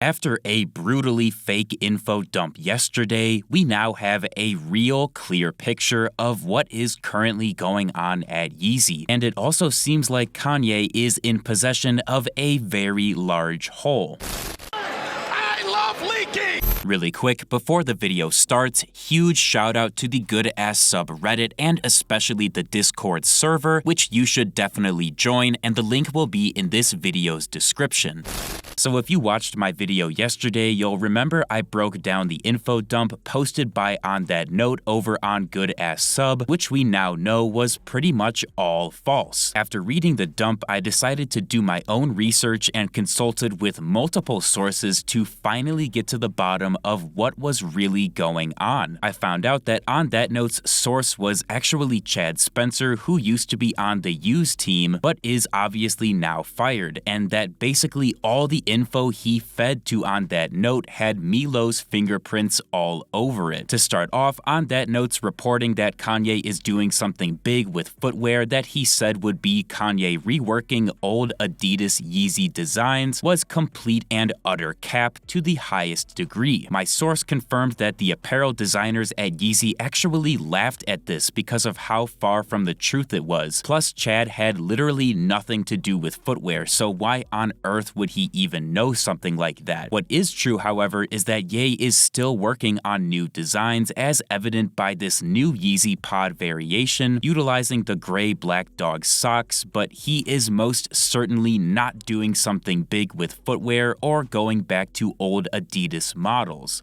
After a brutally fake info dump yesterday, we now have a real clear picture of what is currently going on at Yeezy, and it also seems like Kanye is in possession of a very large hole. I love leaking! Really quick, before the video starts, huge shout out to the good ass subreddit and especially the Discord server, which you should definitely join, and the link will be in this video's description. So if you watched my video yesterday, you'll remember I broke down the info dump posted by On That Note over on Good Ass Sub, which we now know was pretty much all false. After reading the dump, I decided to do my own research and consulted with multiple sources to finally get to the bottom of what was really going on. I found out that On That Note's source was actually Chad Spencer, who used to be on the Use team, but is obviously now fired, and that basically all the info he fed to On That Note had Milo's fingerprints all over it. To start off, On That Note's reporting that Kanye is doing something big with footwear that he said would be Kanye reworking old Adidas Yeezy designs was complete and utter cap to the highest degree. My source confirmed that the apparel designers at Yeezy actually laughed at this because of how far from the truth it was. Plus, Chad had literally nothing to do with footwear, so why on earth would he even know something like that? What is true, however, is that Ye is still working on new designs, as evident by this new Yeezy pod variation utilizing the gray-black dog socks, but he is most certainly not doing something big with footwear or going back to old Adidas models.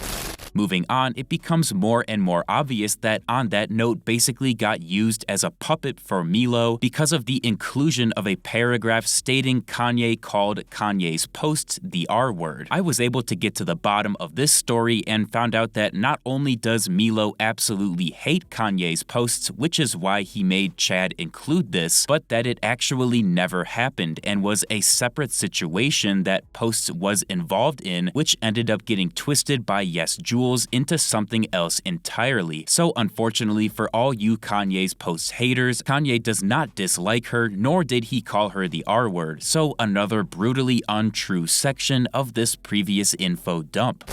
Moving on, it becomes more and more obvious that On That Note basically got used as a puppet for Milo because of the inclusion of a paragraph stating Kanye called Kanye's posts the R word. I was able to get to the bottom of this story and found out that not only does Milo absolutely hate Kanye's posts, which is why he made Chad include this, but that it actually never happened and was a separate situation that Posts was involved in, which ended up getting twisted by Yes Jules into something else entirely. So unfortunately for all you Kanye's Posts haters, Kanye does not dislike her, nor did he call her the R word, so another brutally untrue section of this previous info dump.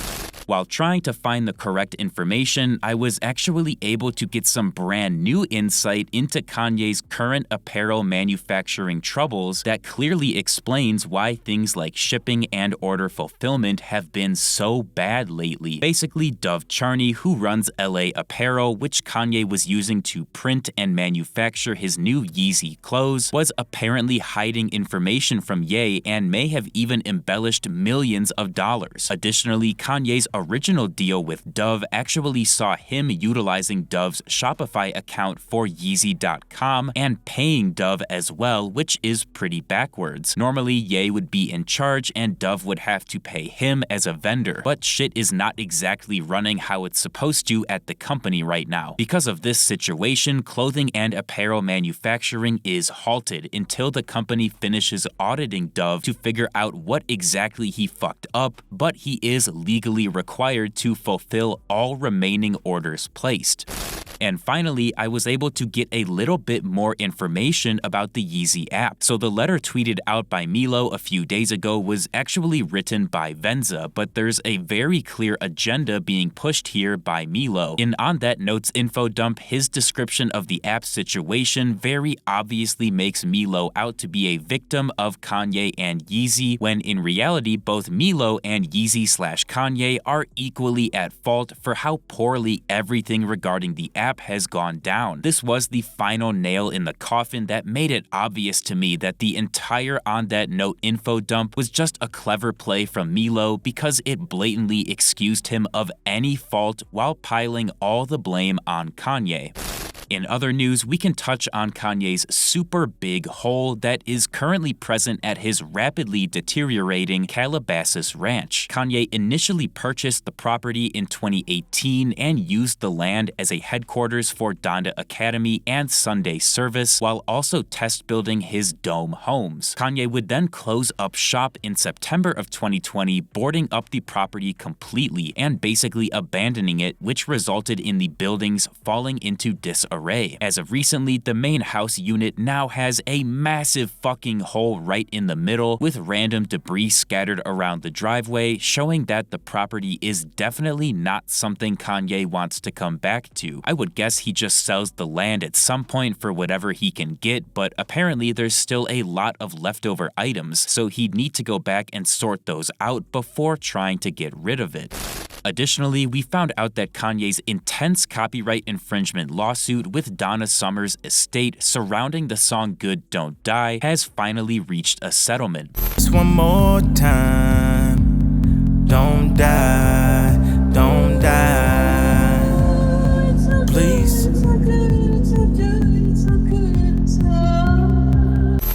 While trying to find the correct information, I was actually able to get some brand new insight into Kanye's current apparel manufacturing troubles that clearly explains why things like shipping and order fulfillment have been so bad lately. Basically, Dove Charney, who runs LA Apparel, which Kanye was using to print and manufacture his new Yeezy clothes, was apparently hiding information from Ye and may have even embellished millions of dollars. Additionally, Kanye's original deal with Dove actually saw him utilizing Dove's Shopify account for Yeezy.com and paying Dove as well, which is pretty backwards. Normally, Ye would be in charge and Dove would have to pay him as a vendor, but shit is not exactly running how it's supposed to at the company right now. Because of this situation, clothing and apparel manufacturing is halted until the company finishes auditing Dove to figure out what exactly he fucked up, but he is legally required to fulfill all remaining orders placed. And finally, I was able to get a little bit more information about the Yeezy app. So the letter tweeted out by Milo a few days ago was actually written by Venza, but there's a very clear agenda being pushed here by Milo. In On That Note's info dump, his description of the app situation very obviously makes Milo out to be a victim of Kanye and Yeezy, when in reality both Milo and Yeezy/Kanye are equally at fault for how poorly everything regarding the app has gone down. This was the final nail in the coffin that made it obvious to me that the entire On That Note info dump was just a clever play from Milo because it blatantly excused him of any fault while piling all the blame on Kanye. In other news, we can touch on Kanye's super big hole that is currently present at his rapidly deteriorating Calabasas ranch. Kanye initially purchased the property in 2018 and used the land as a headquarters for Donda Academy and Sunday service, while also test building his dome homes. Kanye would then close up shop in September of 2020, boarding up the property completely and basically abandoning it, which resulted in the buildings falling into disarray. disarray. As of recently, the main house unit now has a massive fucking hole right in the middle with random debris scattered around the driveway, showing that the property is definitely not something Kanye wants to come back to. I would guess he just sells the land at some point for whatever he can get, but apparently there's still a lot of leftover items, so he'd need to go back and sort those out before trying to get rid of it. Additionally, we found out that Kanye's intense copyright infringement lawsuit with Donna Summer's estate surrounding the song Good Don't Die has finally reached a settlement. Just one more time, don't die, don't die, please.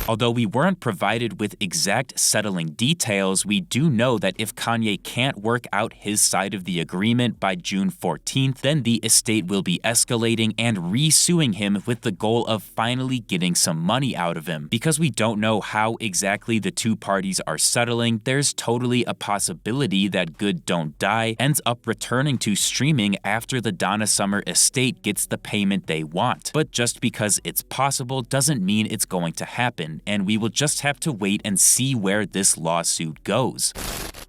Although we weren't provided with exact settling details, we do know that if Kanye can't work out his side of the agreement by June 14th, then the estate will be escalating and re-suing him with the goal of finally getting some money out of him. Because we don't know how exactly the two parties are settling, there's totally a possibility that Good Don't Die ends up returning to streaming after the Donna Summer estate gets the payment they want. But just because it's possible doesn't mean it's going to happen, and we will just have to wait and see where this lawsuit goes.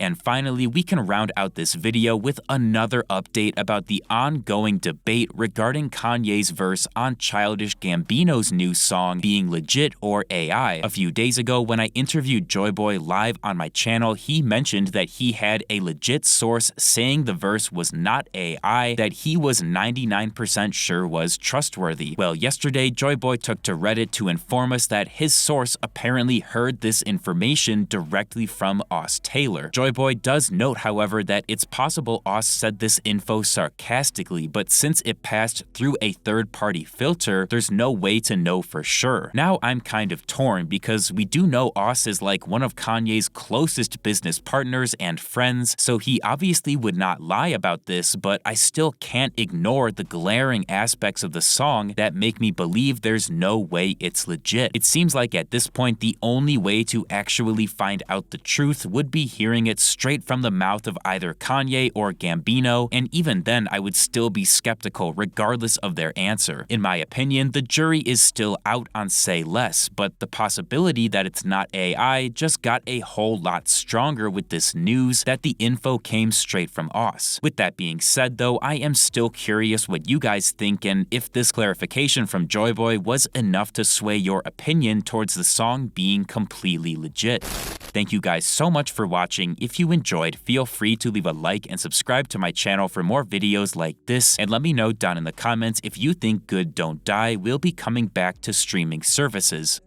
And finally, we can round out this video with another update about the ongoing debate regarding Kanye's verse on Childish Gambino's new song being legit or AI. A few days ago, when I interviewed Joy Boy live on my channel, he mentioned that he had a legit source saying the verse was not AI, that he was 99% sure was trustworthy. Well, yesterday, Joy Boy took to Reddit to inform us that his source apparently heard this information directly from Aus Taylor. Joy Boy does note, however, that it's possible Aus said this info sarcastically, but since it passed through a third-party filter, there's no way to know for sure. Now I'm kind of torn because we do know Aus is like one of Kanye's closest business partners and friends, so he obviously would not lie about this, but I still can't ignore the glaring aspects of the song that make me believe there's no way it's legit. It seems like at this point the only way to actually find out the truth would be hearing it straight from the mouth of either Kanye or Gambino, and even then I would still be skeptical regardless of their answer. In my opinion, the jury is still out on Say Less, but the possibility that it's not AI just got a whole lot stronger with this news that the info came straight from Aus. With that being said though, I am still curious what you guys think and if this clarification from Joy Boy was enough to sway your opinion towards the song being completely legit. Thank you guys so much for watching. If you enjoyed, feel free to leave a like and subscribe to my channel for more videos like this, and let me know down in the comments if you think Good Don't Die will be coming back to streaming services.